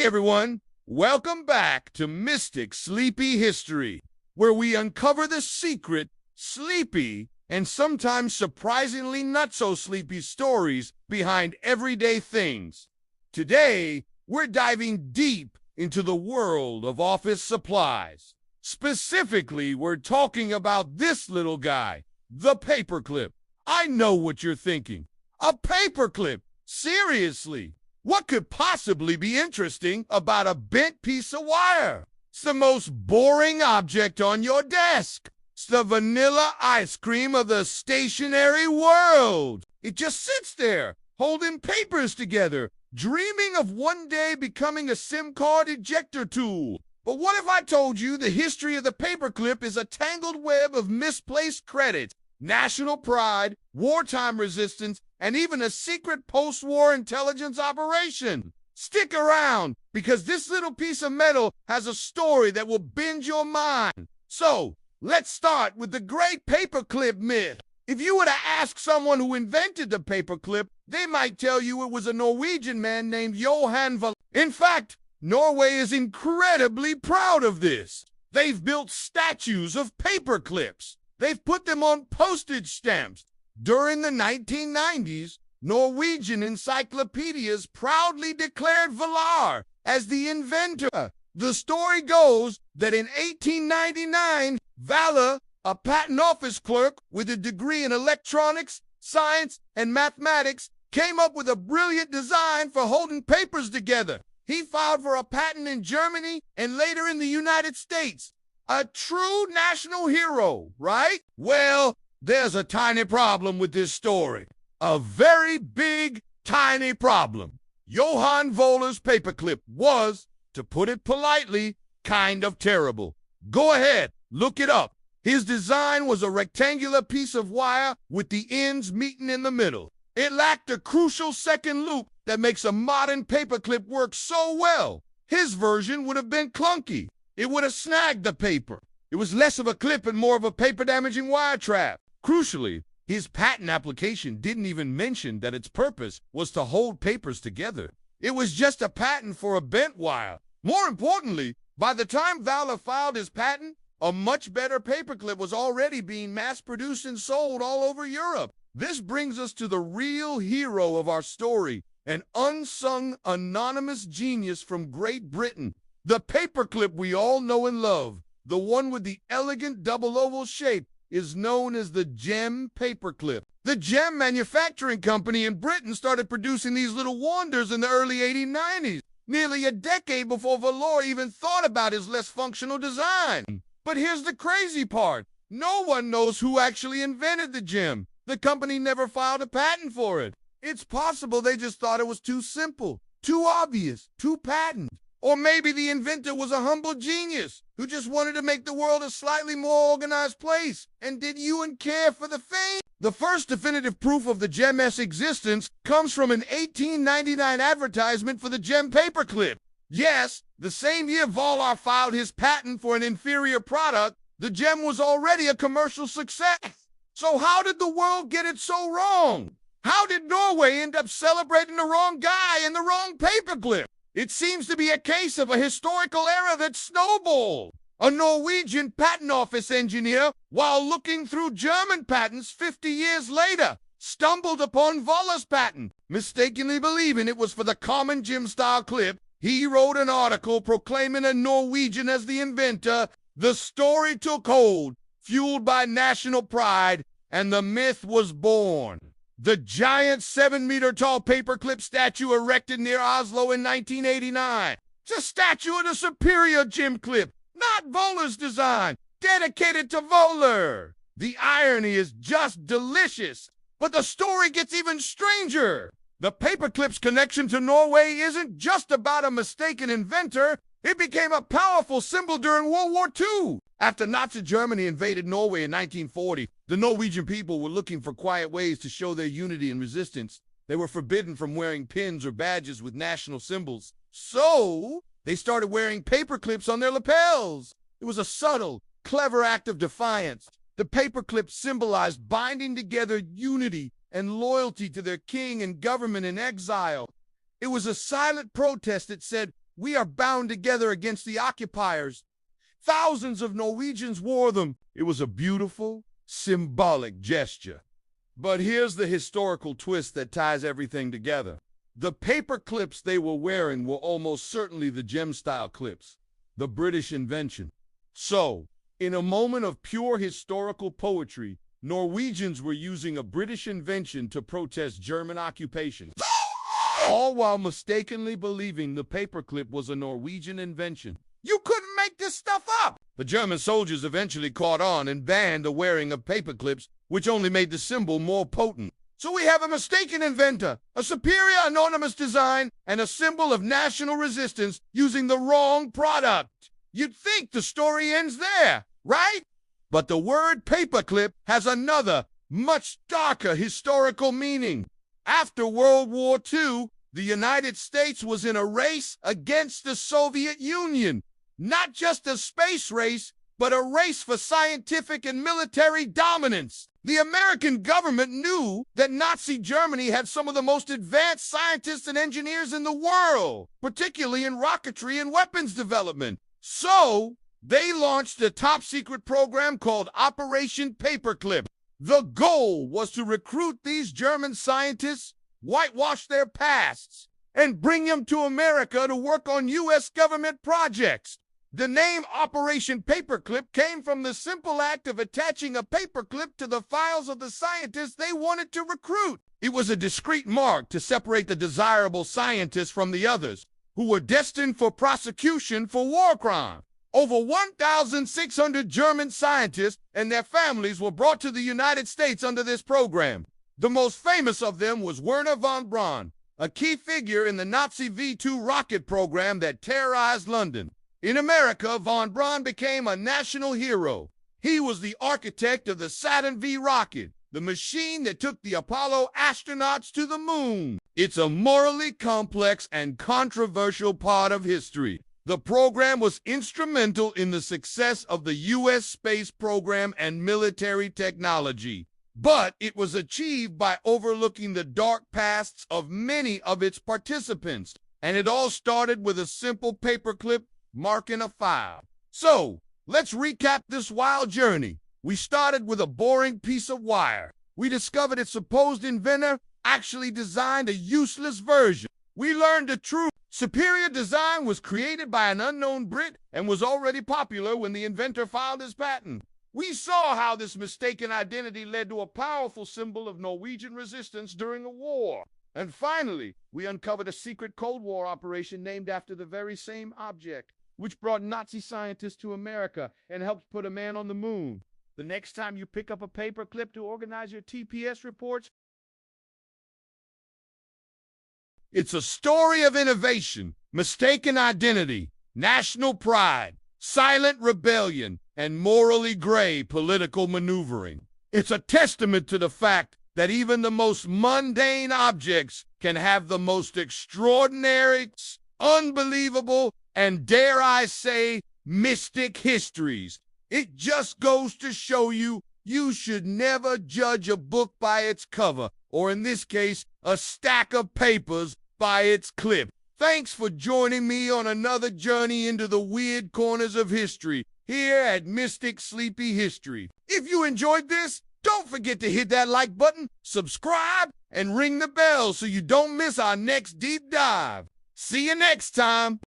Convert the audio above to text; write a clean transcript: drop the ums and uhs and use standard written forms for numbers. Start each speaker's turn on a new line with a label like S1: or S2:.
S1: everyone, welcome back to Mystic Sleepy History, where we uncover the secret, sleepy, and sometimes surprisingly not so sleepy stories behind everyday things. Today, we're diving deep into the world of office supplies. Specifically, we're talking about this little guy, the paperclip. I know what you're thinking. A paperclip? Seriously? What could possibly be interesting about a bent piece of wire? It's the most boring object on your desk. It's the vanilla ice cream of the stationary world. It just sits there, holding papers together, dreaming of one day becoming a SIM card ejector tool. But what if I told you the history of the paperclip is a tangled web of misplaced credit, national pride, wartime resistance, and even a secret post-war intelligence operation? Stick around, because this little piece of metal has a story that will bend your mind. So, let's start with the great paperclip myth. If you were to ask someone who invented the paperclip, they might tell you it was a Norwegian man named Johan Val. In fact, Norway is incredibly proud of this. They've built statues of paperclips. They've put them on postage stamps. During the 1990s, Norwegian encyclopedias proudly declared Valar as the inventor. The story goes that in 1899, Valar, a patent office clerk with a degree in electronics, science, and mathematics, came up with a brilliant design for holding papers together. He filed for a patent in Germany and later in the United States. A true national hero, right? Well, there's a tiny problem with this story. A very big, tiny problem. Johan Volar's paperclip was, to put it politely, kind of terrible. Go ahead, look it up. His design was a rectangular piece of wire with the ends meeting in the middle. It lacked a crucial second loop that makes a modern paperclip work so well. His version would have been clunky. It would have snagged the paper. It was less of a clip and more of a paper-damaging wire trap. Crucially, his patent application didn't even mention that its purpose was to hold papers together. It was just a patent for a bent wire. More importantly, by the time Valar filed his patent, a much better paperclip was already being mass-produced and sold all over Europe. This brings us to the real hero of our story, an unsung, anonymous genius from Great Britain. The paperclip we all know and love, the one with the elegant double oval shape, is known as the Gem paperclip. The Gem Manufacturing Company in Britain started producing these little wonders in the early 1890s, nearly a decade before Valar even thought about his less functional design. But here's the crazy part. No one knows who actually invented the Gem. The company never filed a patent for it. It's possible they just thought it was too simple, too obvious, too patent. Or maybe the inventor was a humble genius who just wanted to make the world a slightly more organized place and didn't even care for the fame. The first definitive proof of the Gem's existence comes from an 1899 advertisement for the Gem paperclip. Yes, the same year Valar filed his patent for an inferior product, the Gem was already a commercial success. So how did the world get it so wrong? How did Norway end up celebrating the wrong guy and the wrong paperclip? It seems to be a case of a historical error that snowballed. A Norwegian patent office engineer, while looking through German patents 50 years later, stumbled upon Valar's patent. Mistakenly believing it was for the common Gem-style clip, he wrote an article proclaiming a Norwegian as the inventor. The story took hold, fueled by national pride, and the myth was born. The giant 7-meter-tall paperclip statue erected near Oslo in 1989. It's a statue of the superior Gem clip, not Volar's design, dedicated to Valar. The irony is just delicious, but the story gets even stranger. The paperclip's connection to Norway isn't just about a mistaken inventor. It became a powerful symbol during World War II. After Nazi Germany invaded Norway in 1940, the Norwegian people were looking for quiet ways to show their unity and resistance. They were forbidden from wearing pins or badges with national symbols. So, they started wearing paperclips on their lapels. It was a subtle, clever act of defiance. The paperclip symbolized binding together unity and loyalty to their king and government in exile. It was a silent protest that said, We are bound together against the occupiers. Thousands of Norwegians wore them. It was a beautiful, symbolic gesture. But here's the historical twist that ties everything together. The paper clips they were wearing were almost certainly the gem-style clips, the British invention. So, in a moment of pure historical poetry, Norwegians were using a British invention to protest German occupation, all while mistakenly believing the paperclip was a Norwegian invention. You couldn't make this stuff up! The German soldiers eventually caught on and banned the wearing of paperclips, which only made the symbol more potent. So we have a mistaken inventor, a superior anonymous design, and a symbol of national resistance using the wrong product. You'd think the story ends there, right? But the word paperclip has another, much darker historical meaning. After World War II, the United States was in a race against the Soviet Union. Not just a space race, but a race for scientific and military dominance. The American government knew that Nazi Germany had some of the most advanced scientists and engineers in the world, particularly in rocketry and weapons development. So, they launched a top-secret program called Operation Paperclip. The goal was to recruit these German scientists, whitewash their pasts, and bring them to America to work on U.S. government projects. The name Operation Paperclip came from the simple act of attaching a paperclip to the files of the scientists they wanted to recruit. It was a discreet mark to separate the desirable scientists from the others, who were destined for prosecution for war crimes. Over 1,600 German scientists and their families were brought to the United States under this program. The most famous of them was Wernher von Braun, a key figure in the Nazi V-2 rocket program that terrorized London. In America, von Braun became a national hero. He was the architect of the Saturn V rocket, the machine that took the Apollo astronauts to the moon. It's a morally complex and controversial part of history. The program was instrumental in the success of the U.S. space program and military technology. But it was achieved by overlooking the dark pasts of many of its participants. And it all started with a simple paperclip marking a file. So, let's recap this wild journey. We started with a boring piece of wire. We discovered its supposed inventor actually designed a useless version. We learned the truth. Superior design was created by an unknown Brit and was already popular when the inventor filed his patent. We saw how this mistaken identity led to a powerful symbol of Norwegian resistance during a war. And finally, we uncovered a secret Cold War operation named after the very same object, which brought Nazi scientists to America and helped put a man on the moon. The next time you pick up a paperclip to organize your TPS reports, it's a story of innovation, mistaken identity, national pride, silent rebellion, and morally gray political maneuvering. It's a testament to the fact that even the most mundane objects can have the most extraordinary, unbelievable, and dare I say, mystic histories. It just goes to show you, you should never judge a book by its cover, or in this case, a stack of papers by its clip. Thanks for joining me on another journey into the weird corners of history here at Mystic Sleepy History. If you enjoyed this, don't forget to hit that like button, subscribe, and ring the bell so you don't miss our next deep dive. See you next time.